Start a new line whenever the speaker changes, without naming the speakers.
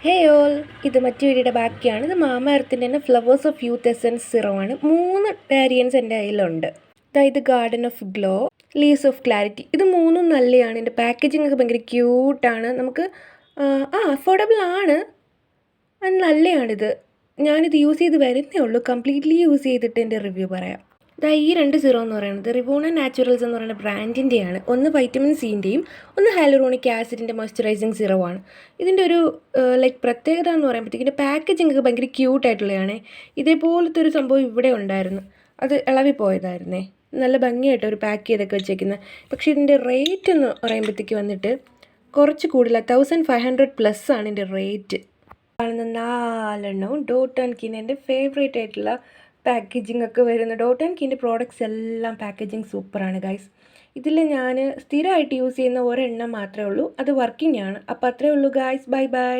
ഹേ all, ഇത് മറ്റു വീഡിയോയുടെ ബാക്കിയാണ്. ഇത് മാമ എർത്തിൻ്റെ തന്നെ ഫ്ലവേഴ്സ് ഓഫ് യൂത്ത് എസൻസ് സിറമാണ്. 3 വേരിയൻസ് എൻ്റെ കയ്യിലുണ്ട്. അതായത് Garden of Glow, Leaves of Clarity. ഇത് മൂന്നും നല്ലതാണ്. ഇതിൻ്റെ പാക്കേജിംഗ് ഒക്കെ ഭയങ്കര ക്യൂട്ടാണ്. നമുക്ക് അഫോർഡബിൾ ആണ്. അത് നല്ലതാണിത്. ഞാനിത് യൂസ് ചെയ്ത് വരുന്നേ ഉള്ളൂ. കംപ്ലീറ്റ്ലി യൂസ് ചെയ്തിട്ട് എൻ്റെ റിവ്യൂ പറയാം. ഈ 2 സീറോ എന്ന് പറയുന്നത് റിവോണ നാച്ചുറൽസ് എന്ന് പറയുന്ന ബ്രാൻഡിൻ്റെയാണ്. ഒന്ന് വൈറ്റമിൻ സിൻ്റെയും ഒന്ന് ഹൈലൂറോണിക് ആസിഡിൻ്റെ മോയ്സ്ചറൈസിങ് സീറോ ആണ്. ഇതിൻ്റെ ഒരു പ്രത്യേകത എന്ന് പറയുമ്പോഴത്തേക്ക് ഇതിൻ്റെ പാക്കേജിംഗ് ഒക്കെ ഭയങ്കര ക്യൂട്ടായിട്ടുള്ളതാണ്. ഇതേപോലത്തെ ഒരു സംഭവം ഇവിടെ ഉണ്ടായിരുന്നു. അത് ഇളവി പോയതായിരുന്നേ. നല്ല ഭംഗിയായിട്ട് ഒരു പാക്ക് ചെയ്തൊക്കെ വെച്ചേക്കുന്നത്. പക്ഷേ ഇതിൻ്റെ റേറ്റ് എന്ന് പറയുമ്പോഴത്തേക്ക് വന്നിട്ട് കുറച്ച് കൂടുതൽ 1500+ ആണ് ഇതിൻ്റെ റേറ്റ്. കാണുന്ന 4 ഡോട്ട് ആൻഡ് കീൻ എൻ്റെ ഫേവറേറ്റ് ആയിട്ടുള്ള പാക്കേജിംഗ് ഒക്കെ വരുന്ന ഡോട്ട് ആൻഡ് കീൻ്റെ പ്രോഡക്റ്റ്സ് എല്ലാം പാക്കേജിങ് സൂപ്പറാണ് ഗൈസ്. ഇതിൽ ഞാൻ സ്ഥിരമായിട്ട് യൂസ് ചെയ്യുന്ന ഒരെണ്ണം മാത്രമേ ഉള്ളൂ. അത് വർക്കിംഗ് ആണ്. അപ്പോൾ അത്രയേ ഉള്ളൂ ഗൈസ്. Bye bye.